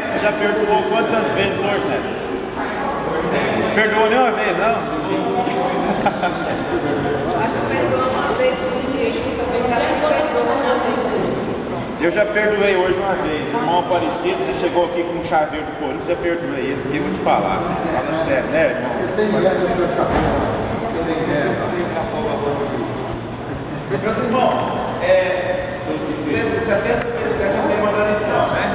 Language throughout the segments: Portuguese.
Neto, você já perdoou quantas vezes hoje, Neto? Perdoou nenhuma vez, não? Acho que perdoou uma vez por dia, acho que também perdoou uma vez por dia. Eu já perdoei hoje uma vez. O irmão Aparecido que chegou aqui com um chaveiro do Corinthians, já perdoei ele, porque eu vou te falar. Fala sério, né, irmão? Meus irmãos, 177 é o tema da lição, né?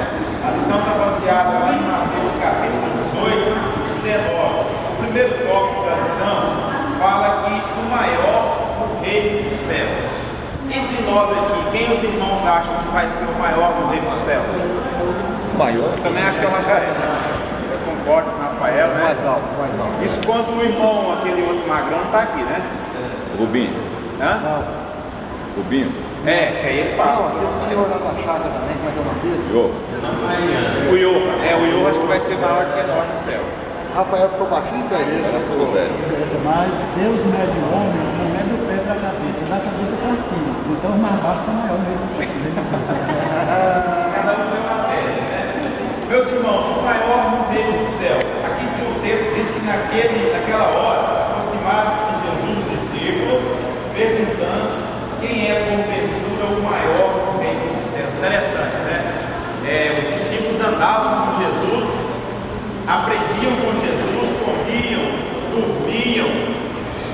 A lição está baseada lá em Mateus capítulo 18, 19. O primeiro tópico da lição fala que o maior no reino dos céus. Entre nós aqui, quem os irmãos acham que vai ser o maior no reino dos céus? Maior? Eu também acho que é o Rafael. Eu concordo com o Rafael, né? Mais alto, mais alto. Isso quando o irmão, aquele outro magrão, não está aqui, né? Rubinho. Hã? Rubinho. É, que aí ele passa. Não, aquele senhor lá da chácara também, como é que é o nome dele? Jô. O Iorra acho que vai ser maior do que nós no céu. Rafael ficou baixinho, velho. Era ficou velho. Mas Deus mede o homem, não mede o pé para a cabeça, da cabeça para cima. Então o mais baixo é maior mesmo. Cada um tem uma tese, né? Meus irmãos, o maior no reino dos céus. Aqui tem o texto diz que naquela hora aproximaram-se de Jesus os discípulos, perguntando quem é porventura o maior no reino dos céus. Interessante, né? Os discípulos andavam com Jesus, aprendiam com Jesus, comiam, dormiam,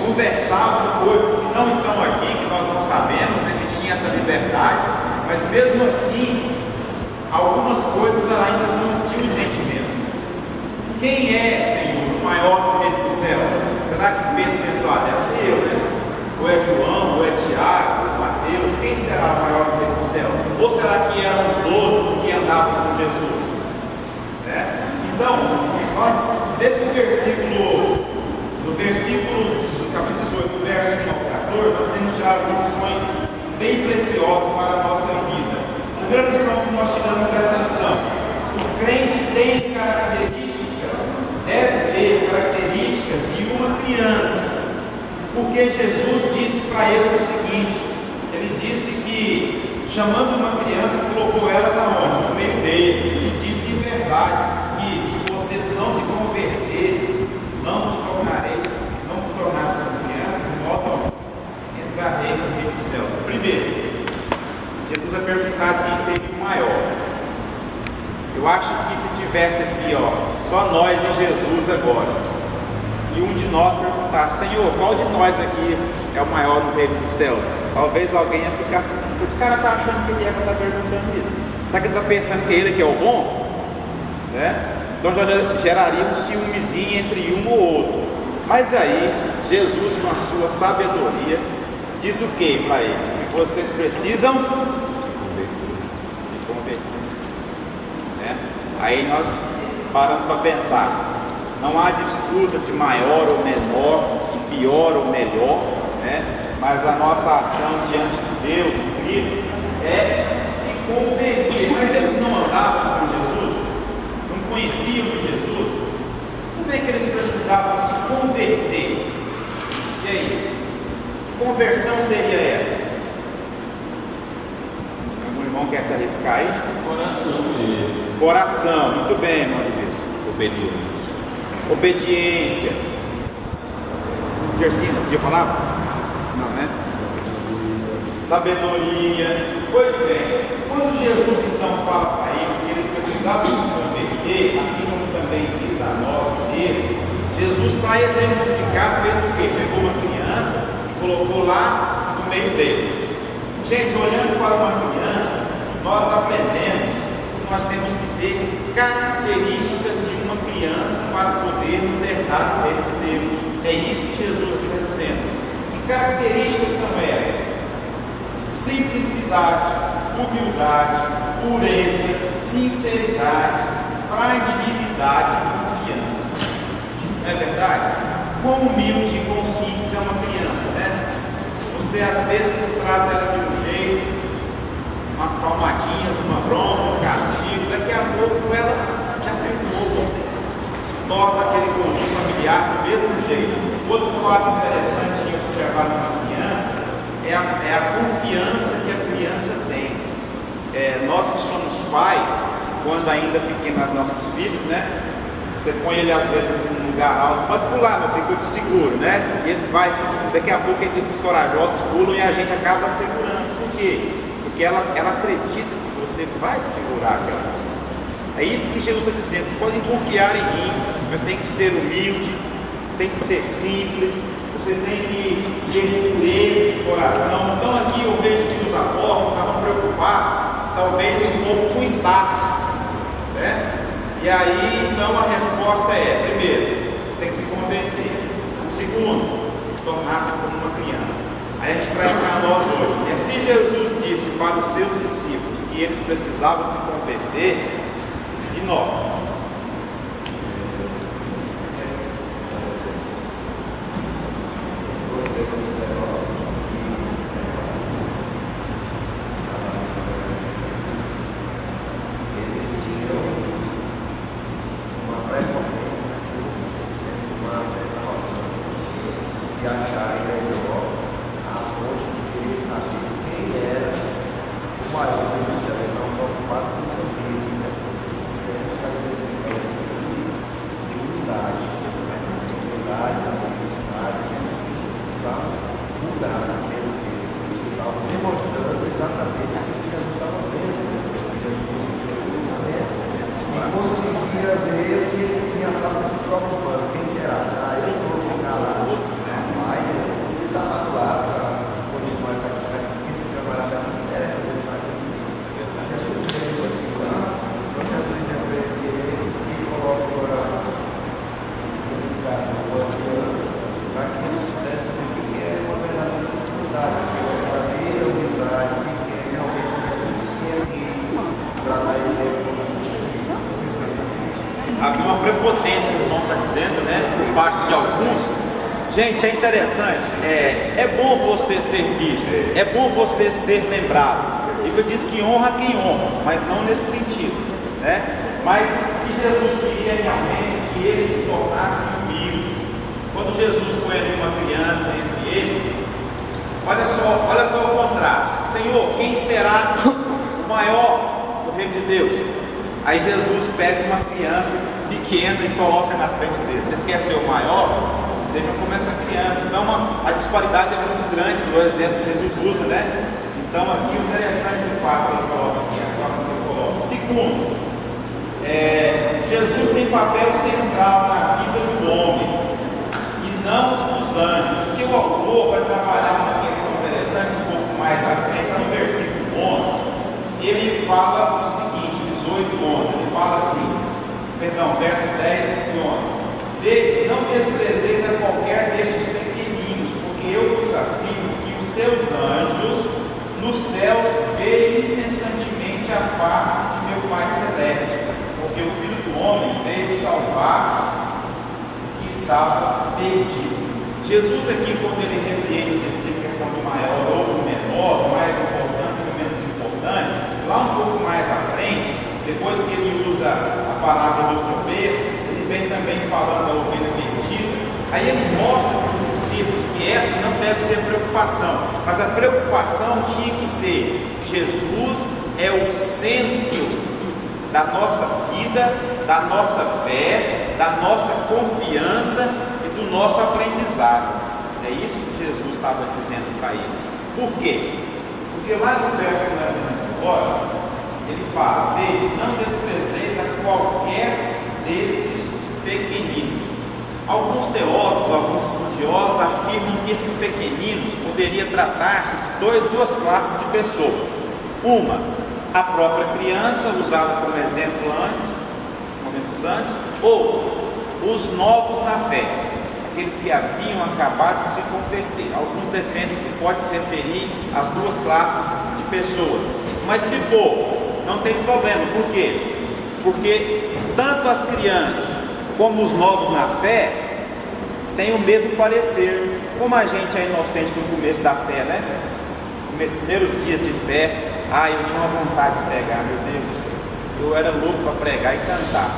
conversavam coisas que não estão aqui, que nós não sabemos, né, que tinha essa liberdade, mas mesmo assim, algumas coisas ainda não tinham entendimento. Quem é, Senhor, o maior no reino dos céus? Será que Pedro pensou, deve ser eu, né? Ou é João, ou é Tiago, ou é Mateus? Quem será o maior no reino dos céus? Ou será que eram os 12 que andavam com Jesus? Né? Então, nós, desse versículo, no versículo do capítulo 18, verso 1 ao 14, nós temos já lições bem preciosas para a nossa vida. A primeira lição que nós tiramos dessa lição: o crente tem características, deve ter características de uma criança, porque Jesus disse para eles o seguinte: ele disse que, chamando uma criança, colocou elas aonde? No meio deles, e disse em verdade que se vocês não se converterem, não vos tornareis como crianças, de modo algum entrarei no reino dos céus. Primeiro, Jesus vai perguntar quem seria o maior. Eu acho que se tivesse aqui, só nós e Jesus agora, e um de nós perguntasse: Senhor, qual de nós aqui é o maior no reino dos céus? Talvez alguém ia ficar assim: esse cara está achando que ele é para estar perguntando isso. Será que ele está pensando que ele que é o bom? Né? Então já geraria um ciúmezinho entre um ou outro. Mas aí, Jesus, com a sua sabedoria, diz o que para eles? Que vocês precisam se converter. Né? Aí nós paramos para pensar. Não há disputa de maior ou menor, de pior ou melhor, né? Mas a nossa ação diante de Deus, de Cristo, é se converter. Mas eles não andavam com Jesus, não conheciam Jesus. Como é que eles precisavam se converter? E aí? Que conversão seria essa? Algum irmão quer se arriscar aí? Coração, muito bem, irmão de Deus. Obediência. Gersina, podia falar? Não, né? Sabedoria. Pois bem, quando Jesus então fala para eles que eles precisavam se converter, assim como também diz a nós o texto, Jesus, para exemplificar, fez o quê? Pegou uma criança e colocou lá no meio deles. Gente, olhando para uma criança, nós aprendemos que nós temos que ter características de uma criança para podermos herdar o reino de Deus. É isso que Jesus aqui está dizendo. Que características são essas? Simplicidade, humildade, pureza, sinceridade, fragilidade e confiança. Não é verdade? Quão humilde e quão simples é uma criança, né? Você às vezes trata ela de um jeito, umas palmadinhas, uma bronca, um castigo, daqui a pouco ela já perdoou você. Torna aquele conjunto familiar do mesmo jeito. Outro fato interessante de observar numa criança é a confiança que a criança tem. Nós que somos pais, quando ainda pequenos, nossos filhos, né? Você põe ele às vezes assim, num lugar alto, pode pular, não fica de seguro, né? E ele vai, daqui a pouco os corajosos pulam e a gente acaba segurando. Por quê? Porque ela acredita que você vai segurar aquela criança. É isso que Jesus está dizendo. Vocês podem confiar em mim, mas tem que ser humilde, tem que ser simples, vocês têm que ter pureza de coração. Então aqui eu vejo que os apóstolos estavam preocupados, talvez um pouco com status, né? E aí, então, a resposta é: primeiro, você tem que se converter. Segundo, tornar-se como uma criança. Aí a gente traz para nós hoje, né? Se Jesus disse para os seus discípulos que eles precisavam se converter, e nós? Havia uma prepotência, o irmão está dizendo, né, por parte de alguns. Gente, é interessante, é bom você ser visto, é bom você ser lembrado. A Bíblia diz que honra quem honra, mas não nesse sentido, né? Mas que Jesus queria realmente que eles se tornassem humildes. Quando Jesus põe ali uma criança entre eles, olha só o contraste. Senhor, quem será o maior do reino de Deus? Aí Jesus pega uma criança pequena e coloca na frente deles. Vocês querem ser o maior? Seja como essa criança. Então a disparidade é muito grande, por exemplo, que Jesus usa, né? Então aqui o interessante de fato ele coloca aqui, a situação que ele coloca. Segundo, Jesus tem papel central na vida do homem e não dos anjos. Porque o autor vai trabalhar uma questão interessante um pouco mais à frente, no versículo 11, ele fala o seguinte, 18, 11, ele fala assim, verso 10 e 11: Vede, não desprezeis a qualquer destes pequeninos, porque eu vos afirmo que os seus anjos nos céus veem incessantemente a face de meu Pai Celeste, porque o Filho do Homem veio salvar o que estava perdido. Jesus aqui, quando ele repreende a questão do maior ou do menor, do mais importante ou menos importante, lá um pouco mais à frente, depois que ele usa a palavra dos tropeços, ele vem também falando da ovelha perdida. Aí ele mostra para os discípulos que essa não deve ser preocupação, mas a preocupação tinha que ser: Jesus é o centro da nossa vida, da nossa fé, da nossa confiança e do nosso aprendizado. É isso que Jesus estava dizendo para eles. Por quê? Porque lá no verso que nós vimos agora, ele fala: Vede, não desprezeis a qualquer destes pequeninos. Alguns teólogos, alguns estudiosos afirmam que esses pequeninos poderia tratar-se de duas classes de pessoas. Uma, a própria criança, usada como exemplo momentos antes, ou os novos na fé, aqueles que haviam acabado de se converter. Alguns defendem que pode se referir às duas classes de pessoas. Mas se for, não tem problema. Por quê? Porque tanto as crianças como os novos na fé têm o mesmo parecer. Como a gente é inocente no começo da fé, né? Nos primeiros dias de fé, eu tinha uma vontade de pregar, meu Deus do céu. Eu era louco para pregar e cantar.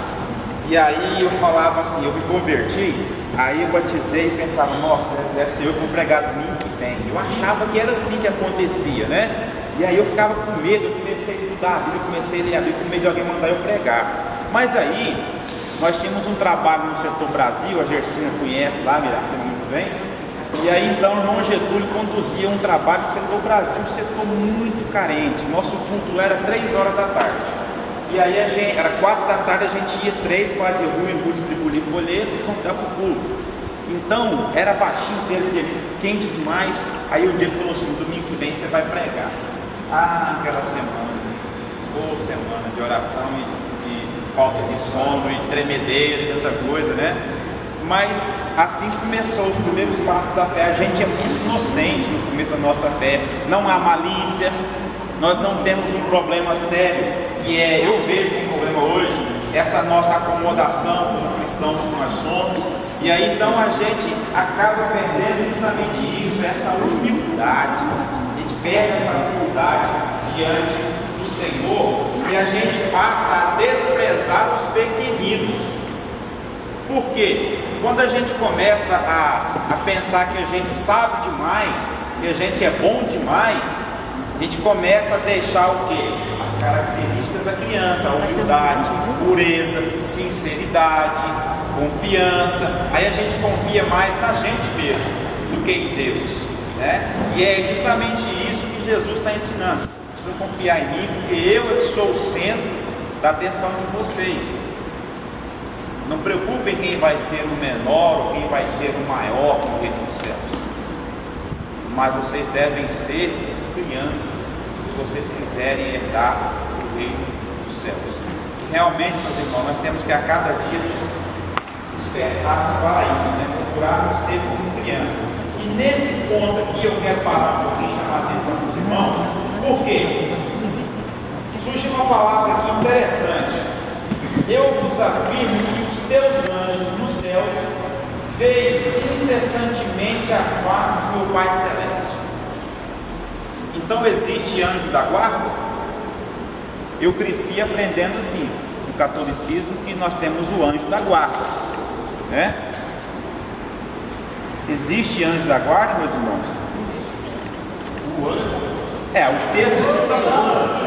E aí eu falava assim, eu me converti, aí eu batizei e pensava: nossa, deve ser eu que vou pregar domingo que vem. Eu achava que era assim que acontecia, né? E aí eu ficava com medo, eu comecei a estudar a Bíblia, comecei a ler a Bíblia com medo de alguém mandar eu pregar. Mas aí, nós tínhamos um trabalho no Setor Brasil, a Gersina conhece lá, Miracema muito bem. E aí então o irmão Getúlio conduzia um trabalho no Setor Brasil, um setor muito carente. Nosso culto era 3 horas da tarde. E aí era 4 da tarde, a gente ia 3 para de rua em rua distribuir folheto e convidar para o culto. Então era baixinho dele, quente demais. Aí o dia falou assim: domingo que vem você vai pregar. Ah, aquela semana, boa semana de oração e falta de sono e tremedeira e tanta coisa, né? Mas assim começou os primeiros passos da fé. A gente é muito inocente no começo da nossa fé, não há malícia, nós não temos um problema sério, que é, eu vejo um problema hoje, essa nossa acomodação como cristãos que nós somos, e aí então a gente acaba perdendo justamente isso, essa humildade, a gente perde essa humildade diante do Senhor, e a gente passa a desprezar os pequeninos. Por quê? Quando a gente começa a pensar que a gente sabe demais, que a gente é bom demais, a gente começa a deixar o quê? As características da criança, a humildade, pureza, sinceridade, confiança. Aí a gente confia mais na gente mesmo do que em Deus, né? E é justamente isso que Jesus está ensinando. Precisam confiar em mim, porque eu é que sou o centro da atenção de vocês. Não preocupem quem vai ser o menor ou quem vai ser o maior no reino dos céus. Mas vocês devem ser crianças, se vocês quiserem herdar o reino dos céus. Realmente, meus irmãos, nós temos que a cada dia nos despertarmos para isso, né? Procurarmos ser como criança. E nesse ponto aqui eu quero parar um pouquinho e chamar a atenção dos irmãos. Por quê? Surge uma palavra aqui interessante. Eu vos afirmo que os teus anjos nos céus veem incessantemente a face de meu Pai Celeste. Então existe anjo da guarda? Eu cresci aprendendo assim, no catolicismo, que nós temos o anjo da guarda, né? Existe anjo da guarda, meus irmãos? O anjo? O texto que está falando.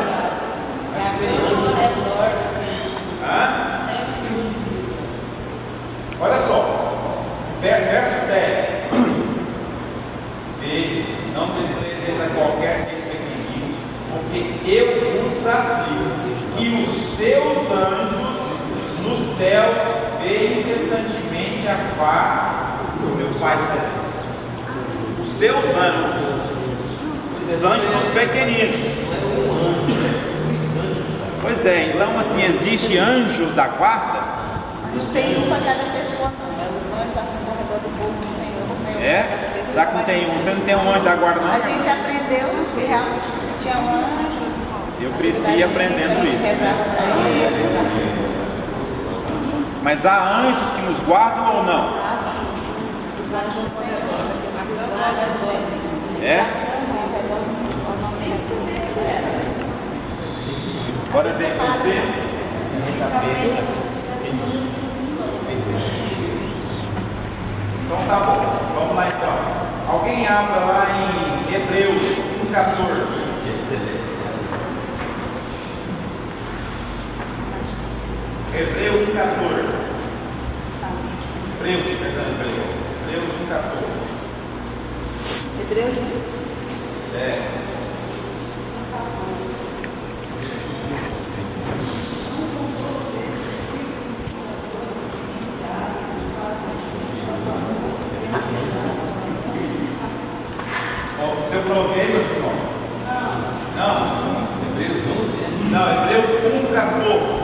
Olha só, verso 10. Vede, não desprezeis a qualquer desses pequeninos, porque eu vos afirmo que os seus anjos nos céus veem incessantemente a face do meu Pai Celeste. Os seus anjos, os anjos dos pequeninos. Pois é, então assim, existe anjos da guarda? Tem um para cada pessoa, os anjos estão no corredor do povo do Senhor. Já que não tem um, você não tem um anjo da guarda não? A gente aprendeu que realmente tinha um anjo. Eu cresci aprendendo isso. Mas há anjos que nos guardam ou não? Os anjos do Senhor. Agora vem com o texto. Então tá bom, vamos lá então. Alguém abra lá em Hebreus 1,14. Hebreus 1,14. Hebreus 1,14. Hebreus 1? Eu provei, meus irmãos? Não. Hebreus 11? Não, Hebreus 1,14.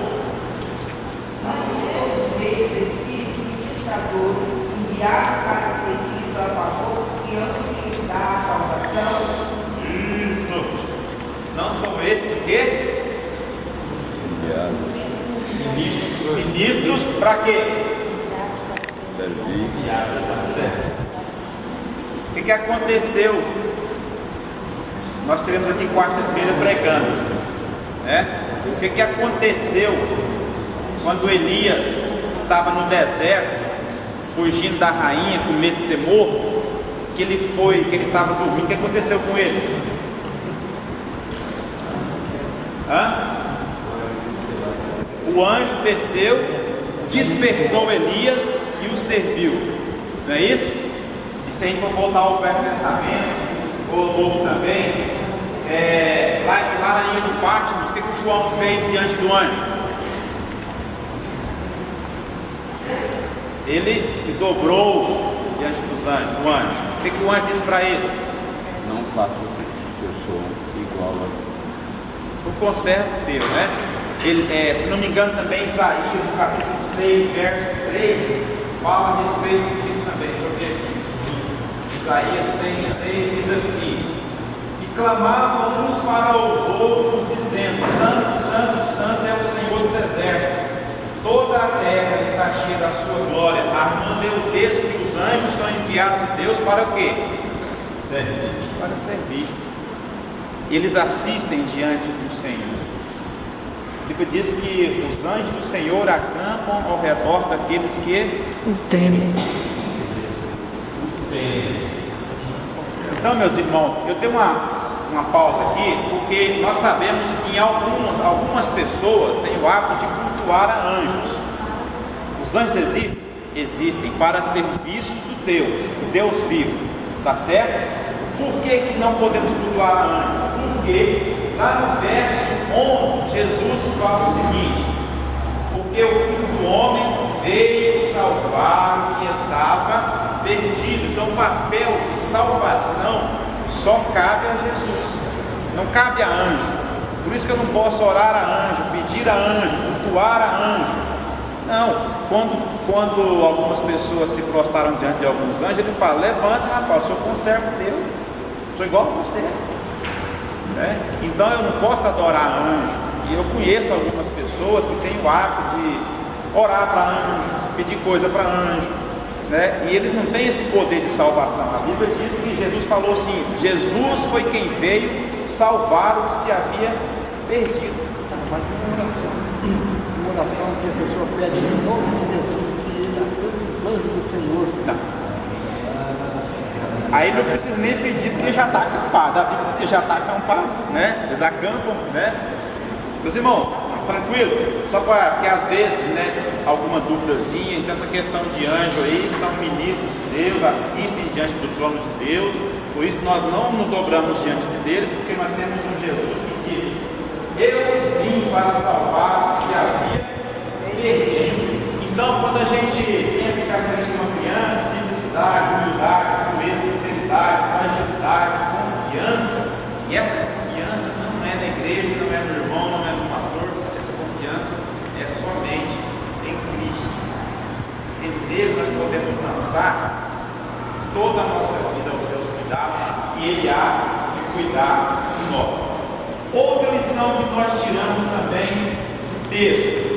Enviados para serviço a favor que antes de dar a salvação. Isso. Não são esses o quê? Ministros para quê? Servir. O que aconteceu? Nós estivemos aqui quarta-feira pregando, né? O que aconteceu quando Elias estava no deserto, fugindo da rainha, com medo de ser morto? Que ele estava dormindo. O que aconteceu com ele? O anjo desceu, despertou Elias e o serviu. Não é isso? E se a gente for voltar ao Velho Testamento, ou ao Novo também, lá na ilha de Patmos, o que o João fez diante do anjo? Ele se dobrou diante do anjo. O que o anjo disse para ele? Não faça que eu sou igual a O conservo teu, né? Ele, se não me engano também, Isaías, no capítulo 6, verso 3, fala a respeito disso também. Deixa eu ver aqui. Isaías 6, 3 diz assim: e clamavam uns para os outros, dizendo: Santo, Santo, Santo é o Senhor dos exércitos, toda a terra está cheia da sua glória. Armando o texto que os anjos são enviados de Deus para o quê? Servir. Para servir. Eles assistem diante do Senhor. A Bíblia diz que os anjos do Senhor acampam ao redor daqueles que O temem. Então, meus irmãos, eu tenho uma pausa aqui, porque nós sabemos que algumas pessoas têm o hábito de cultuar a anjos. Os anjos existem? Existem para serviço do Deus vivo, tá certo? Por que não podemos cultuar a anjos? Porque lá no verso 11, Jesus fala o seguinte: porque o Filho do Homem veio salvar o que estava perdido. Então o papel de salvação só cabe a Jesus, não cabe a anjo. Por isso que eu não posso orar a anjo, pedir a anjo, cultuar a anjo. Não, quando algumas pessoas se prostraram diante de alguns anjos, ele fala: levanta, rapaz, eu sou conservo teu, sou igual a você. Então eu não posso adorar anjo. E eu conheço algumas pessoas que têm o hábito de orar para anjo, pedir coisa para anjo, e eles não têm esse poder de salvação. A Bíblia diz que Jesus falou assim: Jesus foi quem veio salvar o que se havia perdido. Mas uma oração que a pessoa pede em nome de Jesus, que ele acolhe os anjos do Senhor. Não. Aí não precisa nem pedir, porque já está acampado. A Bíblia diz que já está acampado, Eles acampam, Meus irmãos, tranquilo? Só porque às vezes, alguma duvidazinha, então essa questão de anjo aí, são ministros de Deus, assistem diante do trono de Deus, por isso nós não nos dobramos diante deles, porque nós temos um Jesus que diz: eu vim para salvar o que se havia perdido. Então, quando a gente tem essas características de uma criança, simplicidade, humildade, pureza, sinceridade, fragilidade, confiança, e essa confiança não é da igreja, não é do irmão, não é do pastor, essa confiança é somente em Cristo. Nele nós podemos lançar toda a nossa vida aos seus cuidados, e Ele há de cuidar de nós. Outra lição que nós tiramos também do texto,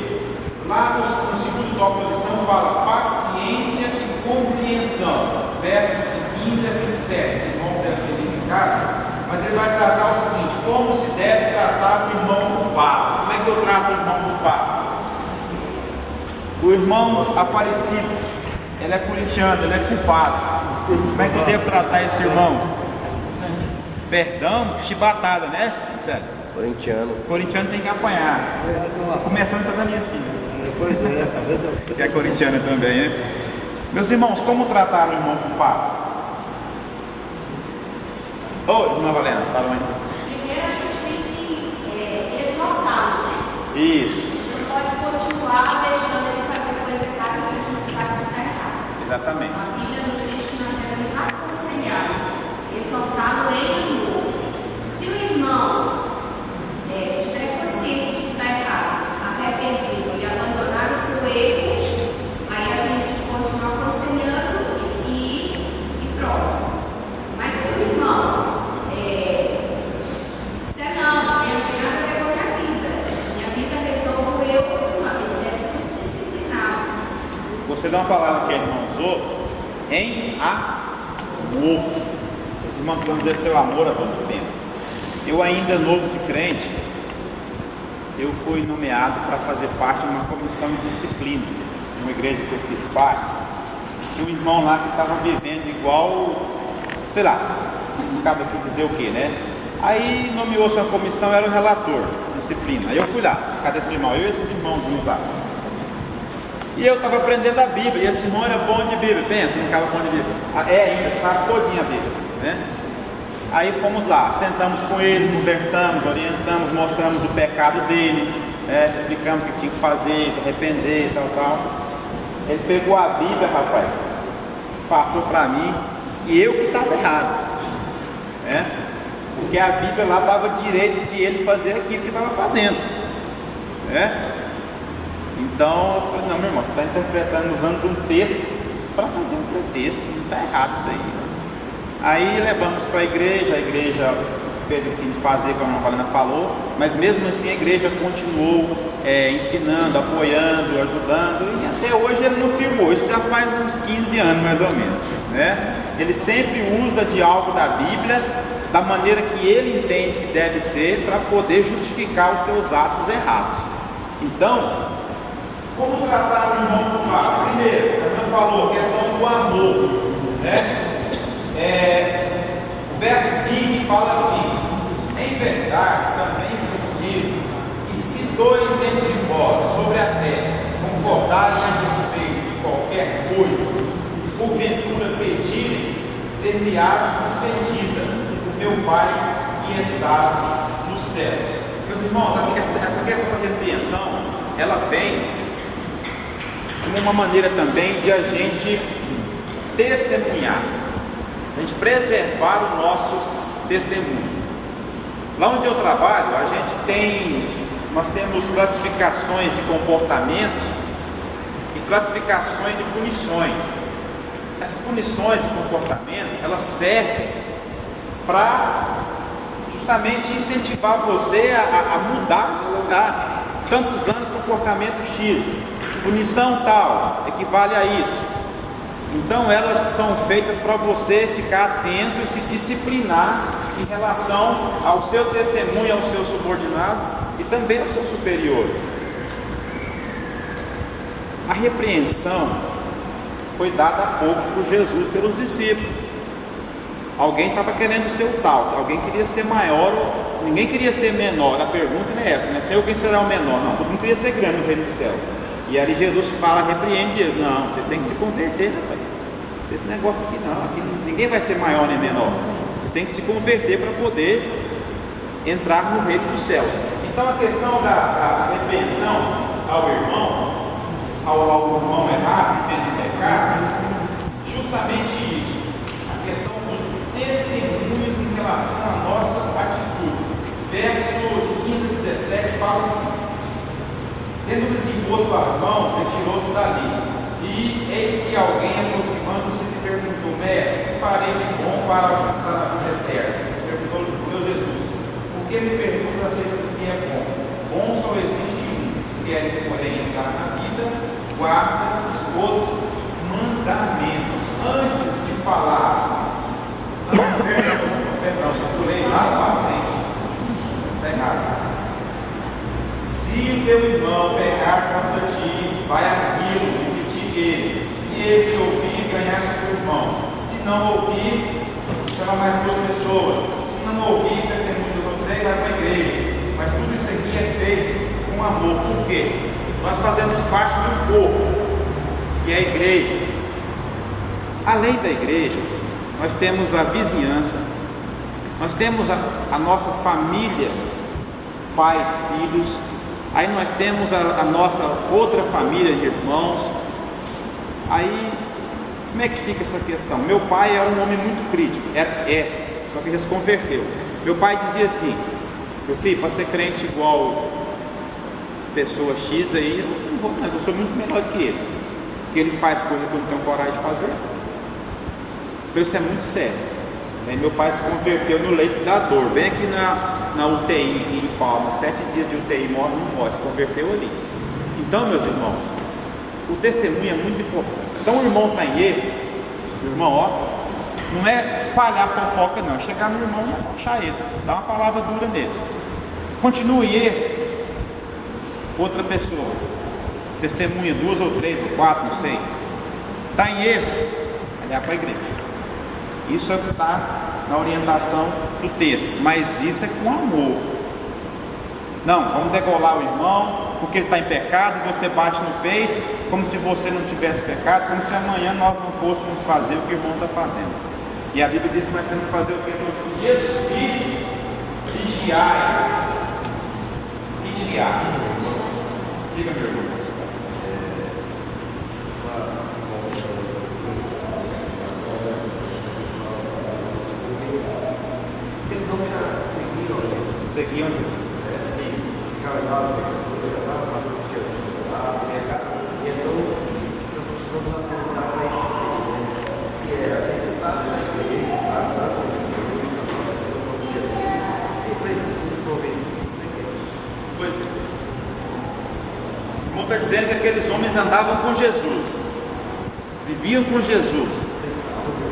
lá no segundo tópico da lição, fala paciência e compreensão, versos de 15 a 27. Esse irmão deve ter em casa, mas ele vai tratar o seguinte: como se deve tratar o irmão culpado. Como é que eu trato o irmão culpado? O irmão Aparecido, ele é corintiano, ele é culpado. Como é que eu devo tratar esse irmão? Perdão, chibatada, né? Sério. Corintiano tem que apanhar. Começando pela minha filha, que é corintiana também, Meus irmãos, como tratar o irmão culpado? Irmã Valena, fala aí. Primeiro a gente tem que exortá-lo, Isso. A gente não pode continuar deixando ele fazer coisa errada se a gente sabe que está errado. Exatamente. A Bíblia nos diz que nós devemos aconselhar, exortá-lo em amor. Se o irmão tiver consciência de que está errado, arrependido e abandonar o seu erro, aí a gente continua aconselhando e próximo. Mas se o irmão disser não tem nada a ver com a minha vida resolvo eu, ele deve ser disciplinado. Você dá uma palavra que a irmã usou, em amor. Os irmãos precisam dizer seu amor a todo tempo. Eu ainda novo de crente, eu fui nomeado para fazer parte de uma comissão de disciplina de uma igreja que eu fiz parte. Tinha um irmão lá que estava vivendo igual, sei lá, não cabe aqui dizer o que, Aí nomeou-se uma comissão, era o relator, disciplina. Aí eu fui lá, cadê esse irmão? Eu e esses irmãozinhos lá. E eu estava aprendendo a Bíblia, e esse irmão era bom de Bíblia, pensa, não ficava bom de Bíblia. Ainda, sabe todinha a Bíblia, né? Aí fomos lá, sentamos com ele, conversamos, orientamos, mostramos o pecado dele, explicamos o que tinha que fazer, se arrepender, tal. Ele pegou a Bíblia, rapaz, passou para mim, disse que eu que estava errado, né? Porque a Bíblia lá dava direito de ele fazer aquilo que estava fazendo, né? Então eu falei, não, meu irmão, você está interpretando, usando um texto para fazer um pretexto, não está errado isso aí. Aí levamos para a igreja fez o que tinha de fazer, como a irmã Valena falou, mas mesmo assim a igreja continuou ensinando, apoiando, ajudando, e até hoje ele não firmou, isso já faz uns 15 anos mais ou menos, né? Ele sempre usa de algo da Bíblia, da maneira que ele entende que deve ser, para poder justificar os seus atos errados. Então, como tratar o irmão do mal? Primeiro, a irmã falou a questão do amor, né? O verso 20 fala assim: em verdade também vos digo que se dois dentre vós sobre a terra concordarem a respeito de qualquer coisa, e porventura pedirem, ser-lhe-ás concedida do meu Pai que estás nos céus. Meus irmãos, essa questão da repreensão, ela vem como uma maneira também de a gente testemunhar, a gente preservar o nosso testemunho. Lá onde eu trabalho, nós temos classificações de comportamentos e classificações de punições. Essas punições e comportamentos, elas servem para justamente incentivar você a mudar de lugar. Tantos anos comportamento X, punição tal, equivale a isso. Então elas são feitas para você ficar atento e se disciplinar em relação ao seu testemunho, aos seus subordinados e também aos seus superiores. A repreensão foi dada há pouco por Jesus pelos discípulos. Alguém estava querendo ser o tal, alguém queria ser maior, ninguém queria ser menor. A pergunta não é essa, né? Senhor, quem será o menor? Não, todo mundo queria ser grande no reino dos céus. E aí Jesus fala, repreende eles: não, vocês têm que se converter, rapaz. Esse negócio aqui não, aqui ninguém vai ser maior nem menor. Vocês têm que se converter para poder entrar no reino dos céus. Então a questão da repreensão ao irmão errado, que fez pecado, justamente isso, a questão dos testemunhos em relação à nossa atitude. Verso de 15 a 17 fala assim: tendo-lhes imposto as mãos, retirou-se dali. E eis que alguém, aproximando-se, lhe perguntou: mestre, que farei de bom para alcançar a vida eterna? Perguntou-lhe meu Jesus: por que me perguntas acerca do que é bom? Bom só existe um. Se queres, porém, entrar na vida, guarda os mandamentos. Antes de falar, perdão, eu pulei lá para frente. Está errado. Se o teu irmão pecar contra ti, vai aquilo. Se ele te ouvir, ganhaste seu irmão. Se não ouvir, chama mais duas pessoas. Se não ouvir, testemunho dos outros três, vai para a igreja. Mas tudo isso aqui é feito com amor. Por quê? Nós fazemos parte de um corpo, que é a igreja. Além da igreja, nós temos a vizinhança, nós temos a nossa família, pai, filhos. Aí nós temos a nossa outra família de irmãos. Aí, como é que fica essa questão? Meu pai era um homem muito crítico, só que ele se converteu. Meu pai dizia assim: meu filho, para ser crente igual pessoa X aí, eu não vou, não, eu sou muito melhor que ele. Porque ele faz coisa que eu não tenho coragem de fazer. Então isso é muito sério. Aí meu pai se converteu no leito da dor, bem aqui na UTI em Palma, 7 dias de UTI, morre, não morre, se converteu ali. Então, meus irmãos, o testemunho é muito importante. Então o irmão está em erro, o irmão, não é espalhar fofoca não, chegar no irmão e achar ele, dar uma palavra dura nele. Continua em erro, outra pessoa, testemunha 2 ou 3 ou 4, não sei, está em erro, olhar para a igreja. Isso é o que está na orientação do texto, mas isso é com amor. Não, vamos degolar o irmão porque ele está em pecado e você bate no peito como se você não tivesse pecado, como se amanhã nós não fôssemos fazer o que o irmão está fazendo. E a Bíblia diz que nós temos que fazer o que todos os dias? Vigiar. Vigiar. Diga, meu irmão. Eles vão Seguiam. ficar legal, e então nós precisamos acordar para isso. Que é, às vezes você está na igreja, está quem precisa se converter? Pois é. O irmão está dizendo que aqueles homens andavam com Jesus, viviam com Jesus,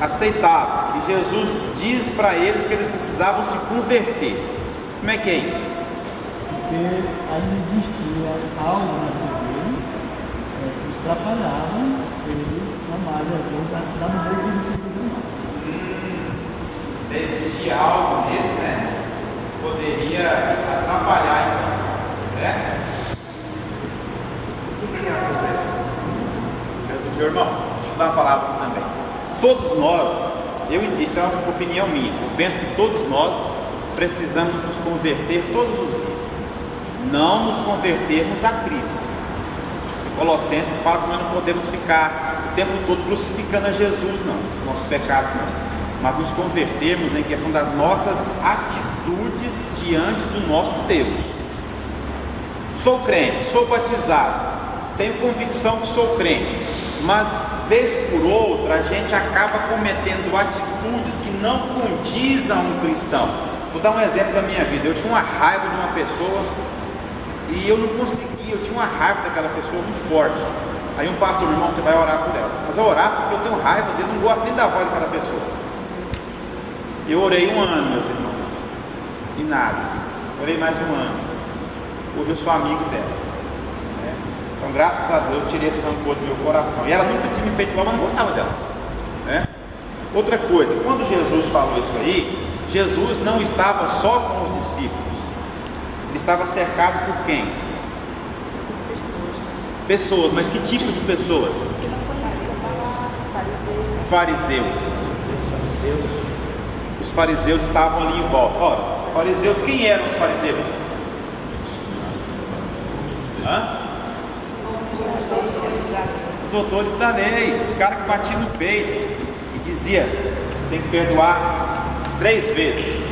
aceitavam. E Jesus diz para eles que eles precisavam se converter. Como é que é isso? Porque ainda existia algo na vida deles que atrapalhava eles amarem a Deus da maneira que eles precisam mais. Existia algo neles, né? Poderia atrapalhar, então, né? O que acontece? Meu irmão, deixa eu dar uma palavra também. Todos nós, isso é uma opinião minha, eu penso que todos nós precisamos nos converter todos os dias. Não nos convertermos a Cristo. Em Colossenses fala que nós não podemos ficar o tempo todo crucificando a Jesus, não, nossos pecados não, mas nos convertermos em questão das nossas atitudes diante do nosso Deus. Sou crente, sou batizado, tenho convicção que sou crente, mas vez por outra a gente acaba cometendo atitudes que não condizem a um cristão. Vou dar um exemplo da minha vida. Eu tinha uma raiva de uma pessoa e eu não conseguia, eu tinha uma raiva daquela pessoa muito forte. Aí um pastor, irmão, você vai orar por ela. Mas eu orar porque eu tenho raiva dele, não gosto nem da voz daquela pessoa. Eu orei 1 ano, meus irmãos, e nada. Orei mais 1 ano. Hoje eu sou amigo dela. Então, graças a Deus, eu tirei esse rancor do meu coração. E ela nunca tinha me feito mal, mas não gostava dela, né? Outra coisa, quando Jesus falou isso aí, Jesus não estava só com os discípulos. Ele estava cercado por quem? Pessoas, mas que tipo de pessoas? Fariseus. Os fariseus estavam ali em volta. Ora, os fariseus, quem eram os fariseus? Os doutores da lei, os caras que batiam no peito e diziam, tem que perdoar 3 vezes.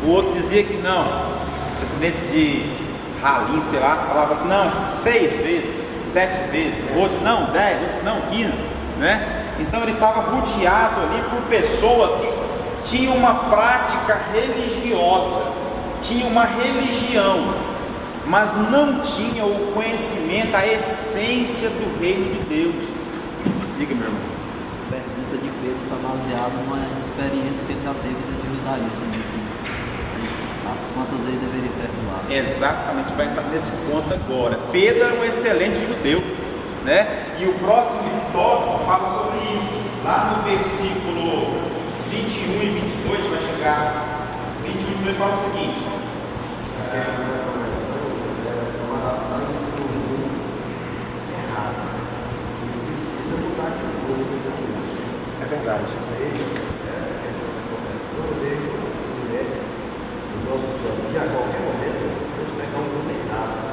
O outro dizia que não, descendente de Halim, sei lá, falava assim, não, 6 vezes, 7 vezes, outros não, 10, outros não, 15, né? Então ele estava rodeado ali por pessoas que tinham uma prática religiosa, tinham uma religião, mas não tinham o conhecimento, a essência do reino de Deus. Diga, meu irmão. A pergunta de Pedro está baseada numa experiência que ele já teve no judaísmo, assim. As quantas vezes deveria perdoar? Exatamente, vai entrar nesse ponto agora. Pedro era um excelente judeu, né? E o próximo tópico fala sobre isso. Lá no versículo 21 e 22 vai chegar. 21 e 22 fala o seguinte. É verdade. A qualquer momento, a gente vai dar um condenado, né?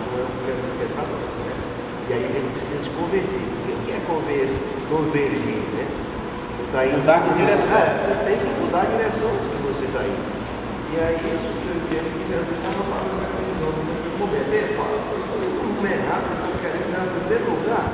E aí ele precisa se converter. O que é convergir, né? Você está indo. Mudar de direção. Você tem que mudar a direção que você está indo. E é isso que eu entendo que Jesus estava falando para aqueles homens de converter. Fala, vocês estão indo no rumo errado, vocês estão querendo ir no primeiro lugar.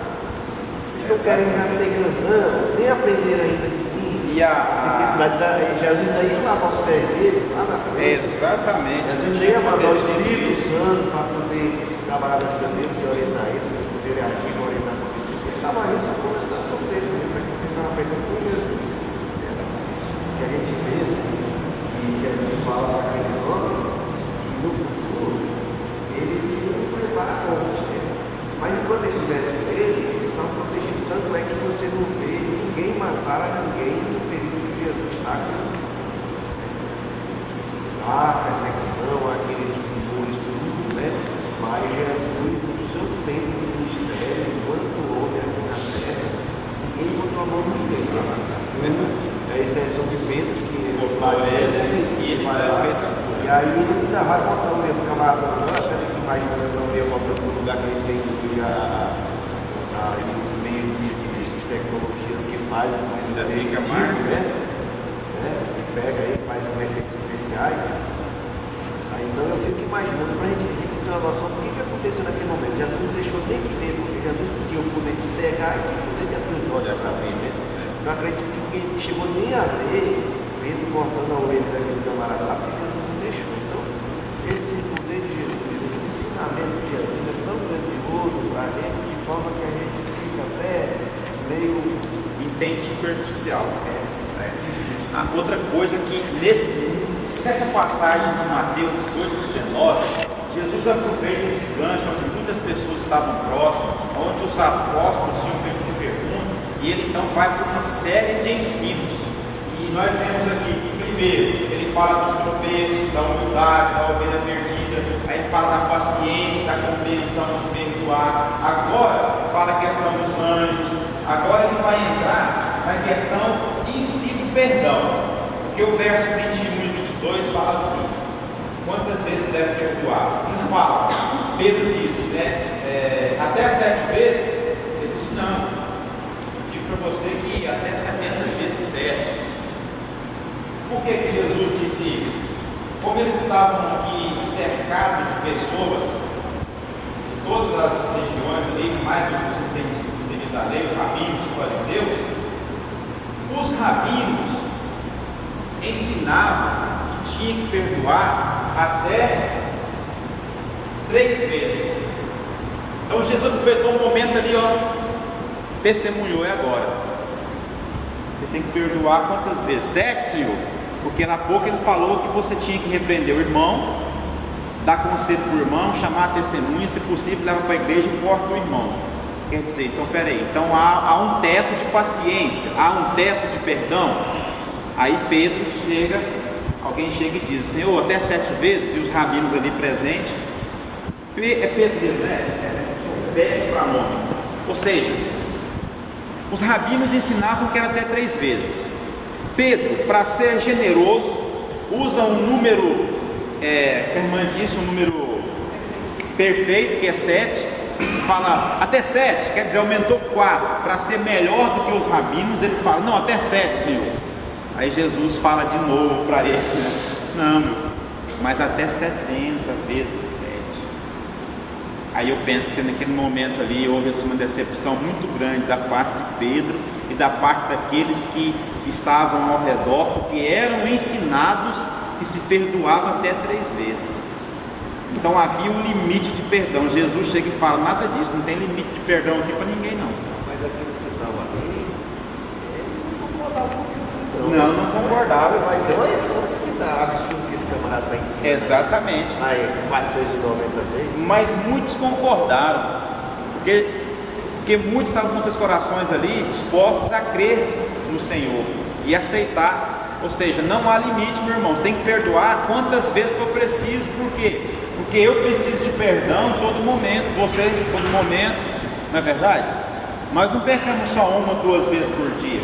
Vocês não querem nascer grandão, nem aprender ainda de mim. E a simplicidade Jesus daí ia lavar os pés deles lá na frente. Exatamente. Jesus ia mandar o Espírito Santo para poder trabalhar na vida deles e orientar eles, para eles poderem agir na orientação deles. Eles estavam agindo só com a orientação deles, para que eles estavam aprendendo com Jesus. Que a gente vê, e que a gente fala para aqueles homens, que no futuro eles iam levar a conta. Mas enquanto eles estivessem com ele, eles estavam protegidos. Tanto é que você não vê ninguém matar a ninguém no período que Jesus está aqui. há perseguição, há aqueles rumores, tudo, né? Mas Jesus, no seu tempo de ministério, enquanto homem aqui na terra, ninguém botou a mão no ninguém. Isso é sobre Pedro, que ele vai lá. E aí ele ainda vai botar o mesmo camarada, até fica imaginando o mesmo botando no lugar que ele tem os meios de tecnologias que fazem coisas desse tipo, né? Que pega aí, faz os efeitos especiais. Aí, então eu fico imaginando para a gente ter uma noção do que aconteceu naquele momento. Jesus não deixou nem que ver, porque Jesus tinha o poder de cegar e o poder de abrir os olhos para ver. Não acredito que ninguém chegou nem a ver Pedro cortando a orelha daquele camarada lá, porque Jesus não deixou. Então, esse poder de Jesus, esse ensinamento de Jesus é tão grandioso para a gente, de forma que a gente fica até meio entende superficial. Outra coisa que nessa passagem de Mateus 18, 19, Jesus aproveita esse gancho onde muitas pessoas estavam próximas, onde os apóstolos tinham feito essa pergunta, e ele então vai para uma série de ensinos. E nós vemos aqui que primeiro ele fala dos tropeços, da humildade, da ovelha perdida, aí ele fala da paciência, da compreensão de perdoar, agora fala a questão dos anjos, agora ele vai entrar na questão em si do perdão, porque o verso 21 e 22 fala assim: quantas vezes deve perdoar? Não fala. Pedro disse, até 7 vezes. Ele disse, não, digo para você que até 70 vezes 7. Por que Jesus disse isso? Como eles estavam aqui cercados de pessoas de todas as regiões ali, mais os entendidos da lei, os rabinos, os fariseus, os rabinos ensinavam que tinha que perdoar até 3 vezes. Então Jesus aproveitou um momento ali, testemunhou, é agora. Você tem que perdoar quantas vezes? 7, Senhor? Porque na pouco ele falou que você tinha que repreender o irmão, dar conselho para o irmão, chamar a testemunha, se possível leva para a igreja e corta o irmão. Quer dizer, então peraí, então há um teto de paciência, há um teto de perdão. Aí Pedro chega, alguém chega e diz, Senhor, até 7 vezes, e os rabinos ali presentes, é Pedro mesmo, né? Pede para nome. Ou seja, os rabinos ensinavam que era até 3 vezes. Pedro, para ser generoso, usa um número, um número perfeito, que é 7, fala até 7, quer dizer, aumentou 4, para ser melhor do que os rabinos, ele fala, não, até 7, Senhor. Aí Jesus fala de novo para ele, não, meu filho, mas até 70 vezes 7. Aí eu penso que naquele momento ali houve uma decepção muito grande da parte de Pedro e da parte daqueles que estavam ao redor, porque eram ensinados que se perdoava até 3 vezes. Então havia um limite de perdão. Jesus chega e fala, nada disso, não tem limite de perdão aqui para ninguém não. Mas aqueles que estavam ali, não concordavam com isso. Não concordavam. Mas olha esse absurdo que esse camarada está ensinando. Exatamente. Aí, 490 vezes. Mas muitos concordaram, porque muitos estavam com seus corações ali dispostos a crer no Senhor e aceitar. Ou seja, não há limite, meu irmão, tem que perdoar quantas vezes for preciso. Por quê? Porque eu preciso de perdão todo momento, você todo momento, não é verdade? Nós não pecamos só 1 ou 2 vezes por dia.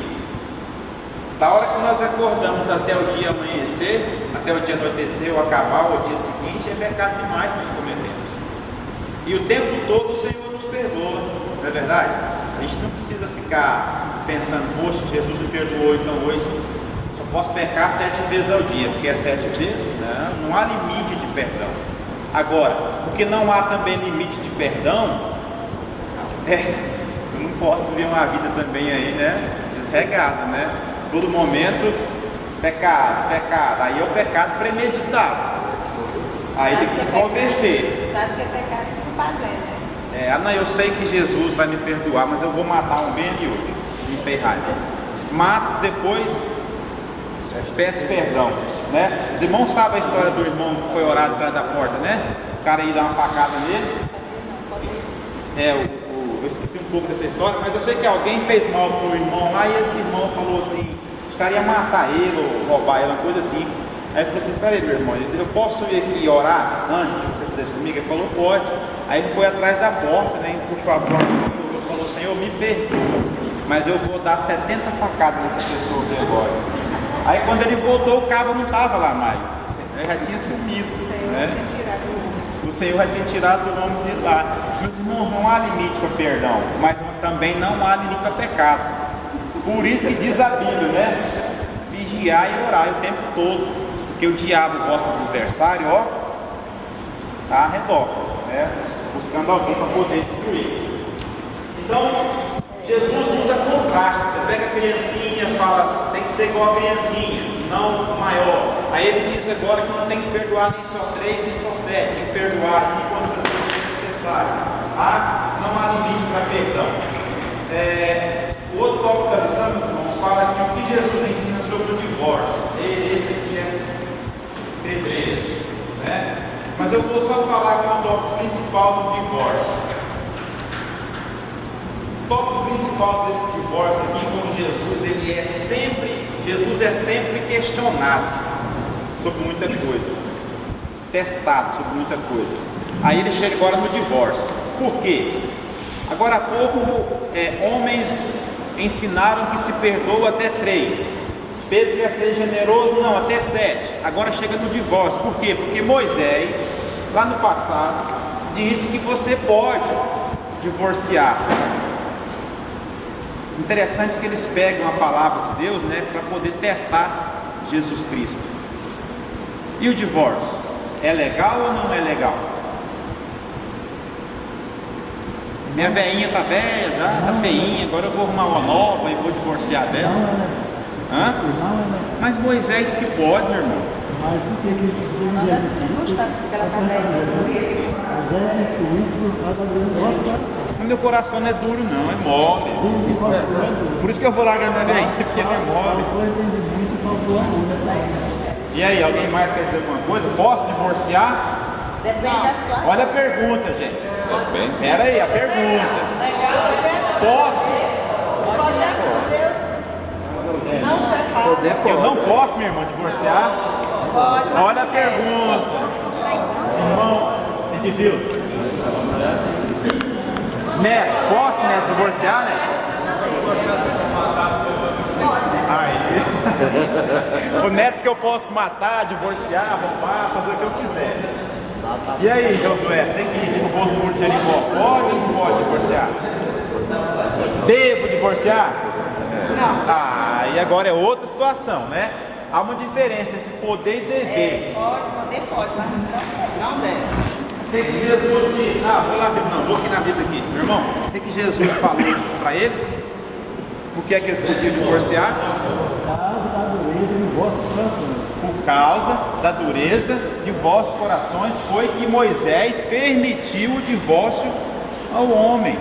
Da hora que nós acordamos até o dia amanhecer, até o dia anoitecer ou acabar, o dia seguinte, é pecado demais que nós cometemos. E o tempo todo o Senhor nos perdoa, não é verdade? A gente não precisa ficar pensando, poxa, Jesus me perdoou, então hoje só posso pecar 7 vezes ao dia, porque é 7 vezes? Não há limite de perdão. Agora, porque não há também limite de perdão, eu não posso viver uma vida também aí, né, desregada, né? Todo momento, pecado. Aí é o pecado premeditado. Aí tem que se converter. Sabe que é pecado que não fazer, né? Eu sei que Jesus vai me perdoar, mas eu vou matar um bem ali outro. Me fez raiva. Mato, depois peço perdão, né? Os irmãos sabem a história do irmão que foi orar atrás da porta, né? O cara ia dar uma facada nele. Eu esqueci um pouco dessa história, mas eu sei que alguém fez mal pro irmão lá e esse irmão falou assim, os caras iam matar ele ou roubar ele, uma coisa assim. Aí ele falou assim, peraí meu irmão, eu posso ir aqui orar antes de você fazer isso comigo? Ele falou, pode. Aí ele foi atrás da porta, né, e puxou a porta assim, e falou, Senhor, me perdoa, mas eu vou dar 70 facadas nessa pessoa aqui agora. Aí quando ele voltou, o cabo não estava lá mais, ele já tinha sumido, né? O Senhor já tinha tirado o homem de lá. Meus irmãos, não há limite para perdão, mas também não há limite para pecado. Por isso que diz a Bíblia, né? Vigiar e orar o tempo todo. Porque o diabo, vosso adversário, ó, está ao redor, né? Buscando alguém para poder destruir. Então, Jesus usa contraste. Você pega a criancinha, fala, tem que ser igual a criancinha, não maior. Aí ele diz agora que não tem que perdoar nem só 3, nem só 7, tem que perdoar aqui quantas vezes for necessário. Não há limite para perdão. O outro tópico da lição, meus irmãos, fala que o que Jesus ensina sobre o divórcio. Esse aqui é pedreiro, né? Mas eu vou só falar aqui o tópico principal do divórcio. O tópico principal desse divórcio aqui, como Jesus é sempre questionado sobre muita coisa, testado sobre muita coisa. Aí ele chega agora no divórcio. Por quê? Agora há pouco homens ensinaram que se perdoa até 3. Pedro quer ser generoso, não, até 7. Agora chega no divórcio. Por quê? Porque Moisés, lá no passado, disse que você pode divorciar. Interessante que eles pegam a palavra de Deus, né, para poder testar Jesus Cristo. E o divórcio? É legal ou não é legal? Minha veinha tá velha já, tá feinha, agora eu vou arrumar uma nova e vou divorciar dela. Mas Moisés disse que pode, meu irmão. Mas por que Não dá circunstância, porque ela está velha. Mas meu coração não é duro não, é mole. Por isso que eu vou largar minha veinha, porque ele é mole. E aí, alguém mais quer dizer alguma coisa? Posso divorciar? Depende da situação. Olha a pergunta, gente. Pera aí, a pergunta. Posso? Não separa. Eu não posso, minha irmã, divorciar? Pode. Olha a pergunta. Irmão, Edvilson. Neto, posso, Neto, divorciar, Neto? Aí. O Neto que eu posso matar, divorciar, roubar, fazer o que eu quiser. E aí, Josué, você que o rosto por Jericó, pode ou não pode divorciar? Devo divorciar? Não. E agora é outra situação, né? Há uma diferença entre poder e dever. Pode, mas não deve. O que Jesus disse? Vou lá, não, vou aqui na Bíblia aqui. Meu irmão, o que Jesus falou para eles? Por que é que eles podiam divorciar? Por causa da dureza de vossos corações foi que Moisés permitiu o divórcio ao homem.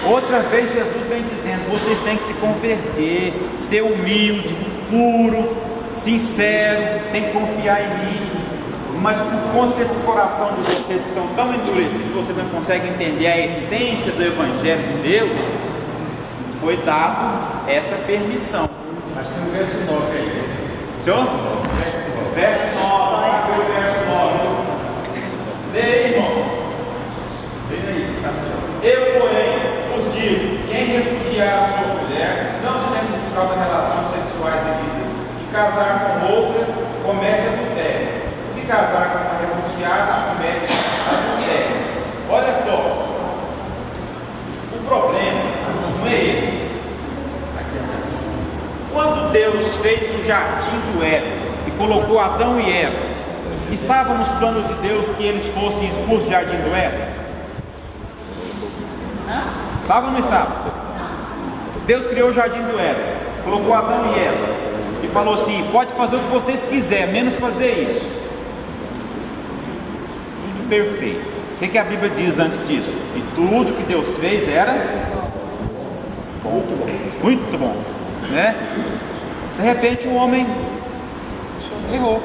Outra vez Jesus vem dizendo, vocês têm que se converter, ser humilde, puro, sincero, tem que confiar em mim. Mas por conta desse coração de vocês que são tão endurecidos, você não consegue entender a essência do Evangelho de Deus, foi dado essa permissão. Acho que no verso 9 aí. Senhor? Verso 9, verso 9. Leia, irmão. Leia aí, tá? Eu, porém, vos digo, quem repudiar a sua mulher, não sendo por causa da relação sexuais ilícitas, e casar com outra, comete adultério. E casar com uma repudiada, comete adultério. Olha só, o problema não é esse. Quando Deus fez o jardim do Éden e colocou Adão e Eva, estava nos planos de Deus que eles fossem expulsos do jardim do Éden? Estava ou não estava? Deus criou o jardim do Éden, colocou Adão e Eva e falou assim, pode fazer o que vocês quiserem, menos fazer isso. Tudo perfeito. O que a Bíblia diz antes disso? E tudo que Deus fez era muito bom, né? De repente o homem errou.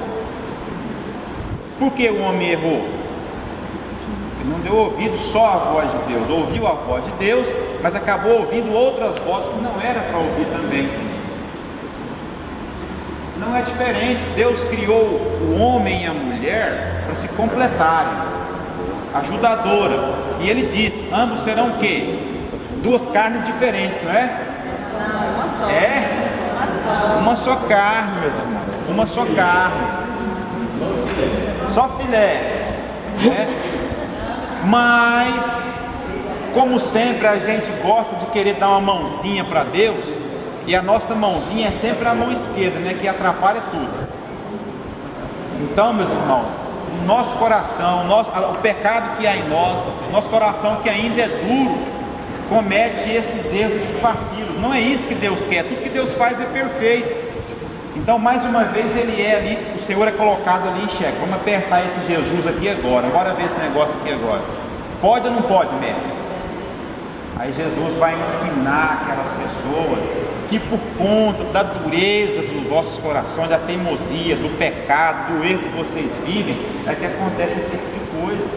Por que o homem errou? Ele não deu ouvido só à voz de Deus, ouviu a voz de Deus, mas acabou ouvindo outras vozes que não era para ouvir também. não é diferente. Deus criou o homem e a mulher para se completarem, ajudadora. E ele diz: ambos serão o quê? Duas carnes diferentes, não é? Uma só carne, meus irmãos. Uma só carne. Só filé. Né? Mas, como sempre, a gente gosta de querer dar uma mãozinha para Deus. E a nossa mãozinha é sempre a mão esquerda, né? Que atrapalha tudo. Então, meus irmãos, o nosso coração, o pecado que há em nós, nosso coração que ainda é duro, comete esses erros, esses vacilos. Não é isso que Deus quer. Tudo que Deus faz é perfeito. Então, mais uma vez, ele é ali, o Senhor é colocado ali em xeque. Vamos apertar esse Jesus aqui agora. Bora ver esse negócio aqui agora. Pode ou não pode, mestre? Aí Jesus vai ensinar aquelas pessoas que, por conta da dureza dos vossos corações, da teimosia, do pecado, do erro que vocês vivem, é que acontece esse tipo de coisa.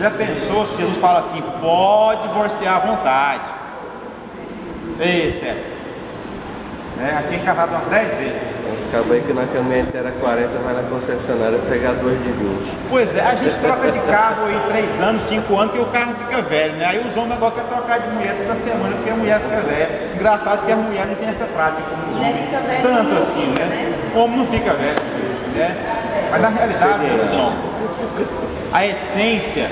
Já pensou se Jesus fala assim: pode divorciar à vontade? Ei, sério. Já tinha casado umas 10 vezes. Os cabos aí que na caminhonete era 40, vai na concessionária pegar 2 de 20. Pois é, a gente troca de carro aí 3 anos, 5 anos, que o carro fica velho, né? Aí os homens agora querem trocar de mulher toda semana, porque a mulher fica velha. Engraçado que a mulher não tem essa prática como os homens. Tanto assim, né? O homem não fica velho, né? Mas na realidade, meus irmãos, a essência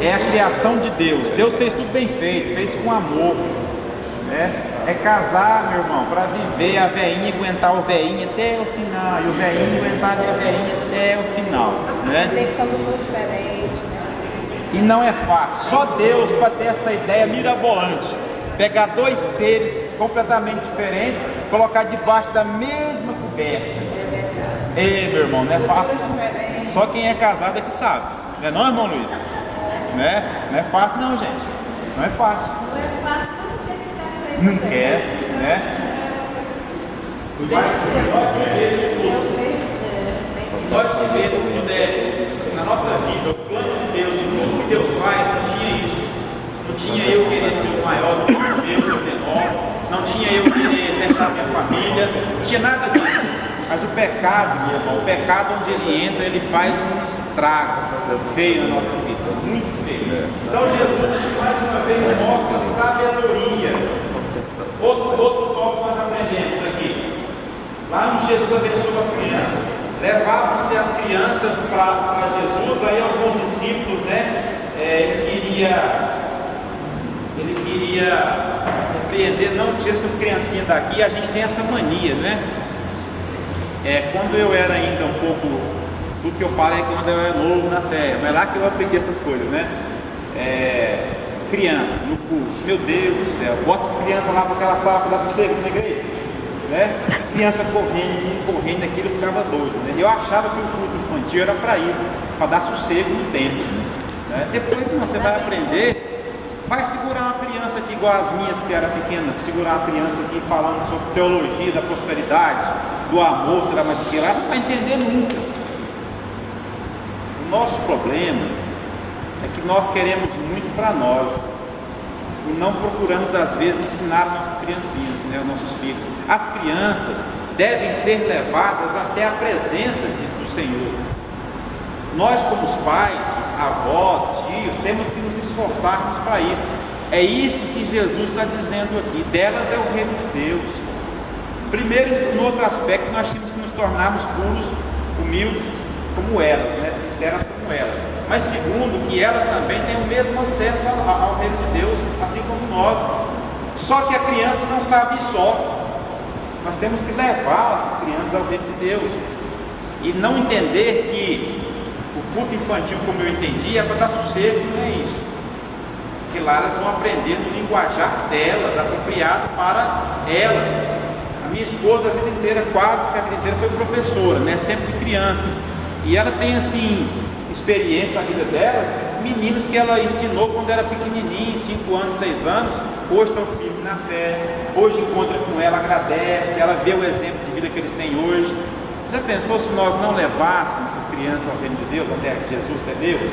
é a criação de Deus. Deus fez tudo bem feito, fez com amor, né? É casar, meu irmão, para viver a veinha, aguentar o veinho até o final, e o veinho aguentar a veinha até o final, né? Tem que ser uma pessoa diferente, né? E não é fácil. Só Deus para ter essa ideia mirabolante. Pegar 2 seres completamente diferentes, colocar debaixo da mesma coberta. Ei, meu irmão, não é fácil. Só quem é casado é que sabe. Não é não, irmão Luiz? Né? Não é fácil não, gente. Não é fácil. Não é fácil, não quer, né? Nós vivêssemos na nossa vida o plano de Deus, e tudo que Deus faz, não tinha isso. Não tinha eu querer ser o maior do que Deus, o menor. Não tinha eu querer testar minha família. Não tinha nada disso. Mas o pecado, meu irmão, o pecado onde ele entra, ele faz um estrago feio na nossa vida. Muito feio. Então Jesus, mais uma vez, mostra sabedoria. Outro tópico nós aprendemos aqui. Lá no Jesus abençoa as crianças. Levavam-se as crianças para Jesus. Aí alguns discípulos, né? Ele queria repreender, não, tira essas criancinhas daqui. A gente tem essa mania, né? Quando eu era ainda um pouco, tudo que eu falo é quando eu era novo na fé, mas é lá que eu aprendi essas coisas, né? Criança, no curso, meu Deus do céu, bota as crianças lá para aquela sala para dar sossego na igreja, né? Criança correndo, aquilo, eu ficava doido, né? Eu achava que o culto infantil era para isso, para dar sossego no templo, né? Depois que você vai aprender, vai segurar uma criança aqui igual as minhas que era pequena, segurar uma criança aqui falando sobre teologia da prosperidade, do amor, será mais do que lá, não vai entender nunca. O nosso problema é que nós queremos muito para nós e não procuramos às vezes ensinar nossas criancinhas, né, os nossos filhos. As crianças devem ser levadas até a presença do Senhor. Nós, como os pais, avós, tios, temos que nos esforçarmos para isso. É isso que Jesus está dizendo aqui. Delas é o reino de Deus. Primeiro, no outro aspecto, nós temos que nos tornarmos puros, humildes como elas, né? Sinceras como elas. Mas segundo, que elas também têm o mesmo acesso ao reino de Deus, assim como nós. Só que a criança não sabe ir só. Nós temos que levar essas crianças ao reino de Deus. E não entender que o culto infantil, como eu entendi, é para dar sossego, não é isso. Porque lá elas vão aprender no linguajar delas, apropriado para elas. A minha esposa, a vida inteira, quase que a vida inteira, foi professora, né? Sempre de crianças. E ela tem, assim, experiência na vida dela, de meninos que ela ensinou quando era pequenininho, 5 anos, 6 anos, hoje estão firmes na fé, hoje encontra com ela, agradece, ela vê o exemplo de vida que eles têm hoje. Já pensou se nós não levássemos essas crianças ao reino de Deus, até Jesus, até Deus?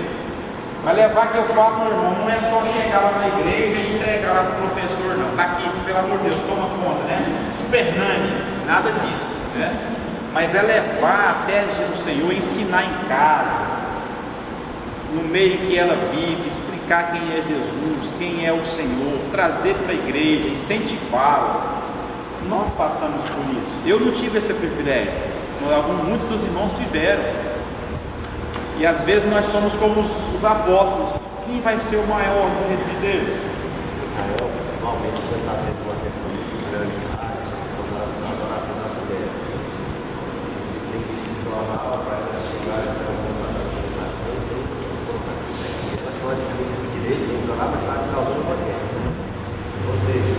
Mas levar, que eu falo, meu irmão, não é só chegar lá na igreja e entregar lá para o professor, não. Está aqui, pelo amor de Deus, toma conta, né? Super Nani. nada disso, né? Mas é levar a pé do Senhor, ensinar em casa, no meio em que ela vive, explicar quem é Jesus, quem é o Senhor, trazer para a igreja, incentivá-la. Nós passamos por isso. Eu não tive esse privilégio, muitos dos irmãos tiveram. E às vezes nós somos como os apóstolos. Quem vai ser o maior no reino de Deus? Israel, normalmente, você está tendo uma questão muito grande na adoração das mulheres. Vocês têm que clamar para elas chegarem até o mundo da iluminação e tem que colocar assim. Elas podem ter esse direito de adorar, mas está causando uma guerra. Ou seja,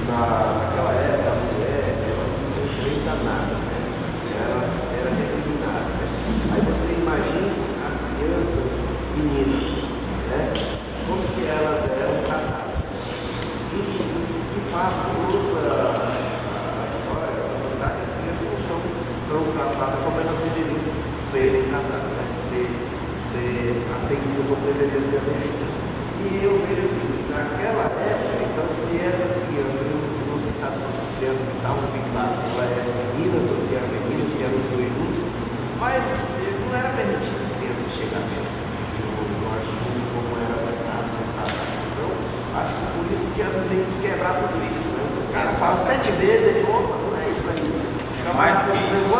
naquela época, a mulher ela não tinha direito a nada, né? Ela era recriminada. Né? Aí você imagina as crianças meninas, né? Como que elas eram tratadas. E de fato, toda a história, a verdade, as crianças não são tão tratadas como elas deveriam serem tratadas, né? Ser atendidas como deveriam ser atendidas. E eu vejo assim, naquela época, então, se essas crianças, não se sabe se essas crianças que estavam vinculadas, se ela era menina, ou se era menino, se eram os dois juntos, mas não era permitido a criança chegar dentro no assunto como era tratado, sentado. Então, acho que por isso que ela tem que quebrar tudo isso. Né? O cara fala 7 vezes, ele, opa, não é isso aí. Fica mais do que isso.